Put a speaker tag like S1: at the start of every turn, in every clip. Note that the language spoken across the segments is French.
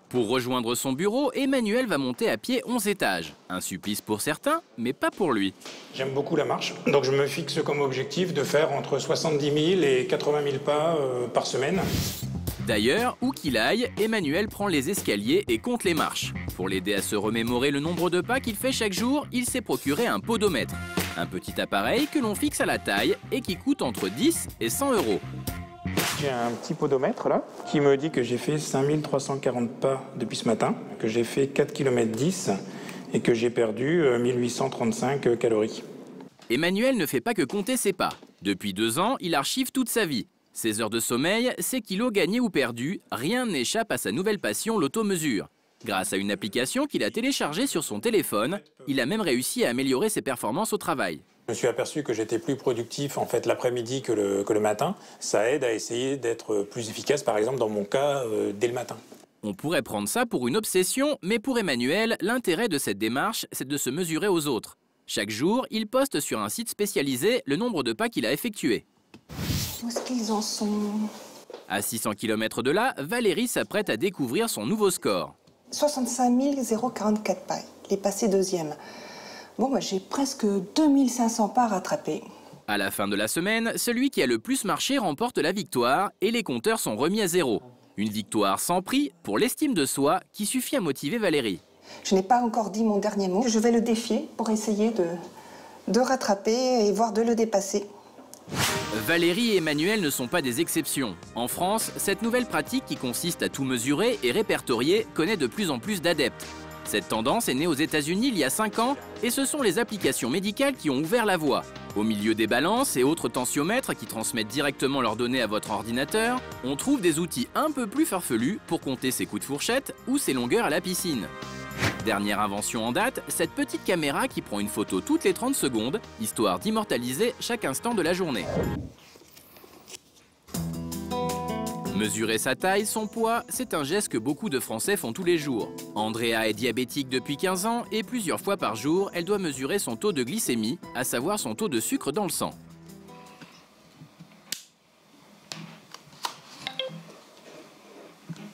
S1: Pour rejoindre son bureau, Emmanuel va monter à pied 11 étages. Un supplice pour certains, mais pas pour lui.
S2: J'aime beaucoup la marche, donc je me fixe comme objectif de faire entre 70 000 et 80 000 pas par semaine.
S1: D'ailleurs, où qu'il aille, Emmanuel prend les escaliers et compte les marches. Pour l'aider à se remémorer le nombre de pas qu'il fait chaque jour, il s'est procuré un podomètre. Un petit appareil que l'on fixe à la taille et qui coûte entre 10 et 100 €.
S2: J'ai un petit podomètre là qui me dit que j'ai fait 5340 pas depuis ce matin, que j'ai fait 4 km 10 et que j'ai perdu 1835 calories.
S1: Emmanuel ne fait pas que compter ses pas. Depuis 2 ans, il archive toute sa vie. Ses heures de sommeil, ses kilos gagnés ou perdus, rien n'échappe à sa nouvelle passion, l'automesure. Grâce à une application qu'il a téléchargée sur son téléphone, il a même réussi à améliorer ses performances au travail.
S2: Je me suis aperçu que j'étais plus productif en fait l'après-midi que le matin. Ça aide à essayer d'être plus efficace, par exemple dans mon cas, dès le matin.
S1: On pourrait prendre ça pour une obsession, mais pour Emmanuel, l'intérêt de cette démarche, c'est de se mesurer aux autres. Chaque jour, il poste sur un site spécialisé le nombre de pas qu'il a effectués.
S3: Où est-ce qu'ils en sont?
S1: À 600 km de là, Valérie s'apprête à découvrir son nouveau score.
S3: 65 044 pas. Il est passé deuxième. Bon, j'ai presque 2500 pas rattrapés.
S1: À la fin de la semaine, celui qui a le plus marché remporte la victoire et les compteurs sont remis à zéro. Une victoire sans prix pour l'estime de soi qui suffit à motiver Valérie.
S3: Je n'ai pas encore dit mon dernier mot. Je vais le défier pour essayer de rattraper et voire de le dépasser.
S1: Valérie et Emmanuel ne sont pas des exceptions. En France, cette nouvelle pratique qui consiste à tout mesurer et répertorier connaît de plus en plus d'adeptes. Cette tendance est née aux États-Unis il y a 5 ans et ce sont les applications médicales qui ont ouvert la voie. Au milieu des balances et autres tensiomètres qui transmettent directement leurs données à votre ordinateur, on trouve des outils un peu plus farfelus pour compter ses coups de fourchette ou ses longueurs à la piscine. Dernière invention en date, cette petite caméra qui prend une photo toutes les 30 secondes, histoire d'immortaliser chaque instant de la journée. Mesurer sa taille, son poids, c'est un geste que beaucoup de Français font tous les jours. Andrea est diabétique depuis 15 ans et plusieurs fois par jour, elle doit mesurer son taux de glycémie, à savoir son taux de sucre dans le sang.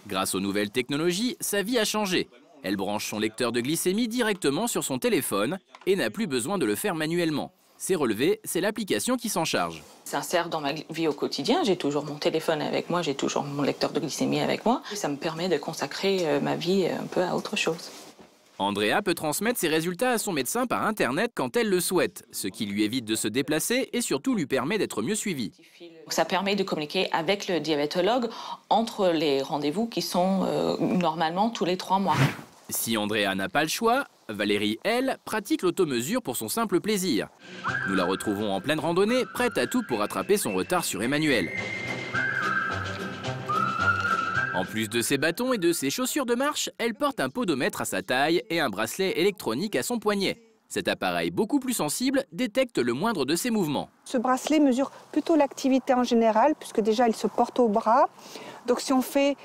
S1: Grâce aux nouvelles technologies, sa vie a changé. Elle branche son lecteur de glycémie directement sur son téléphone et n'a plus besoin de le faire manuellement. Ces relevés, c'est l'application qui s'en charge.
S4: Ça sert dans ma vie au quotidien, j'ai toujours mon téléphone avec moi, j'ai toujours mon lecteur de glycémie avec moi. Ça me permet de consacrer ma vie un peu à autre chose.
S1: Andrea peut transmettre ses résultats à son médecin par Internet quand elle le souhaite, ce qui lui évite de se déplacer et surtout lui permet d'être mieux suivie.
S4: Ça permet de communiquer avec le diabétologue entre les rendez-vous qui sont normalement tous les 3 mois.
S1: Si Andrea n'a pas le choix, Valérie, elle, pratique l'automesure pour son simple plaisir. Nous la retrouvons en pleine randonnée, prête à tout pour rattraper son retard sur Emmanuel. En plus de ses bâtons et de ses chaussures de marche, elle porte un podomètre à sa taille et un bracelet électronique à son poignet. Cet appareil beaucoup plus sensible détecte le moindre de ses mouvements.
S3: Ce bracelet mesure plutôt l'activité en général, puisque déjà il se porte au bras. Donc si on fait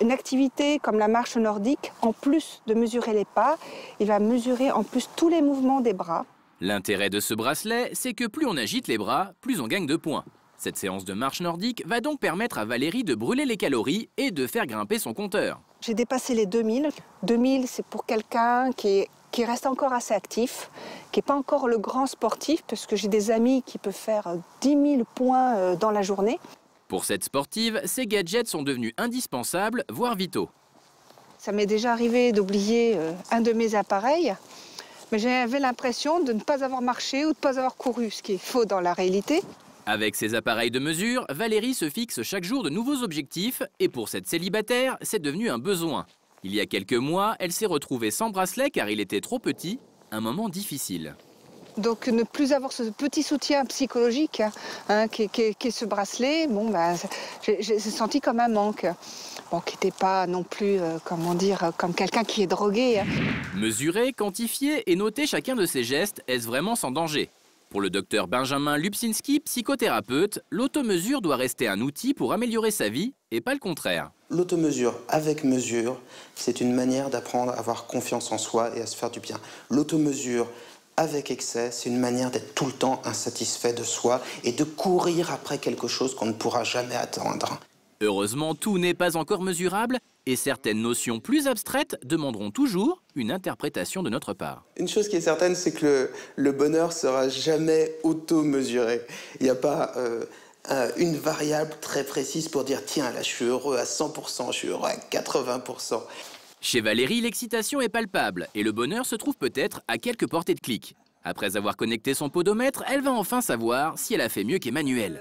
S3: une activité comme la marche nordique, en plus de mesurer les pas, il va mesurer en plus tous les mouvements des bras.
S1: L'intérêt de ce bracelet, c'est que plus on agite les bras, plus on gagne de points. Cette séance de marche nordique va donc permettre à Valérie de brûler les calories et de faire grimper son compteur.
S3: J'ai dépassé les 2000. 2000, c'est pour quelqu'un qui reste encore assez actif, qui n'est pas encore le grand sportif, parce que j'ai des amis qui peuvent faire 10 000 points dans la journée.
S1: Pour cette sportive, ces gadgets sont devenus indispensables, voire vitaux.
S3: Ça m'est déjà arrivé d'oublier un de mes appareils, mais j'avais l'impression de ne pas avoir marché ou de ne pas avoir couru, ce qui est faux dans la réalité.
S1: Avec ces appareils de mesure, Valérie se fixe chaque jour de nouveaux objectifs et pour cette célibataire, c'est devenu un besoin. Il y a quelques mois, elle s'est retrouvée sans bracelet car il était trop petit, un moment difficile.
S3: Donc ne plus avoir ce petit soutien psychologique qui est ce bracelet, j'ai senti comme un manque. Bon, qui n'était pas non plus, comme quelqu'un qui est drogué.
S1: Mesurer, quantifier et noter chacun de ses gestes, est-ce vraiment sans danger? Pour le docteur Benjamin Lubczynski, psychothérapeute, l'automesure doit rester un outil pour améliorer sa vie et pas le contraire.
S5: L'automesure avec mesure, c'est une manière d'apprendre à avoir confiance en soi et à se faire du bien. L'automesure avec excès, c'est une manière d'être tout le temps insatisfait de soi et de courir après quelque chose qu'on ne pourra jamais atteindre.
S1: Heureusement, tout n'est pas encore mesurable, Et certaines notions plus abstraites demanderont toujours une interprétation de notre part.
S5: Une chose qui est certaine, c'est que le bonheur sera jamais auto-mesuré. Il n'y a pas une variable très précise pour dire « tiens, là, je suis heureux à 100%, je suis heureux à 80%. »
S1: Chez Valérie, l'excitation est palpable et le bonheur se trouve peut-être à quelques portées de clic. Après avoir connecté son podomètre, elle va enfin savoir si elle a fait mieux qu'Emmanuel.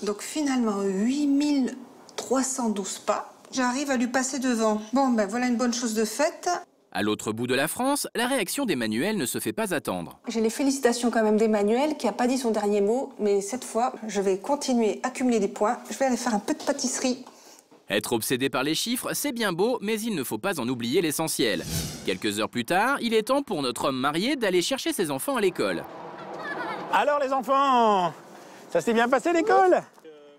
S3: Donc finalement, 8312 pas. J'arrive à lui passer devant. Bon, ben voilà une bonne chose de faite.
S1: À l'autre bout de la France, la réaction d'Emmanuel ne se fait pas attendre.
S6: J'ai les félicitations quand même d'Emmanuel qui n'a pas dit son dernier mot, mais cette fois, je vais continuer à accumuler des points. Je vais aller faire un peu de pâtisserie.
S1: Être obsédé par les chiffres, c'est bien beau, mais il ne faut pas en oublier l'essentiel. Quelques heures plus tard, il est temps pour notre homme marié d'aller chercher ses enfants à l'école.
S2: Alors les enfants, ça s'est bien passé l'école?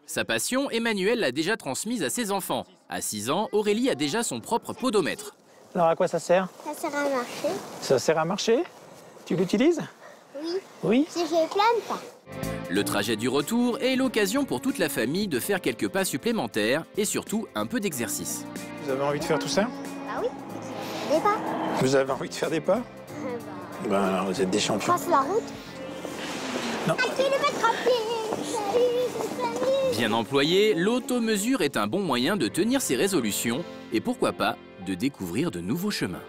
S1: Sa passion, Emmanuel l'a déjà transmise à ses enfants. À 6 ans, Aurélie a déjà son propre podomètre.
S2: Alors à quoi ça sert?
S7: Ça sert à marcher.
S2: Ça sert à marcher? Tu l'utilises?
S7: Oui.
S2: Oui?
S7: Si j'ai plein de pas.
S1: Le trajet du retour est l'occasion pour toute la famille de faire quelques pas supplémentaires et surtout un peu d'exercice.
S2: Vous avez envie de faire tout ça?
S7: Bah oui. Des pas.
S2: Vous avez envie de faire des pas? Ben alors vous êtes des champions.
S7: Trace la route.
S2: Non.
S7: 1 kilomètre à pied.
S1: Bien employé, l'automesure est un bon moyen de tenir ses résolutions et pourquoi pas de découvrir de nouveaux chemins.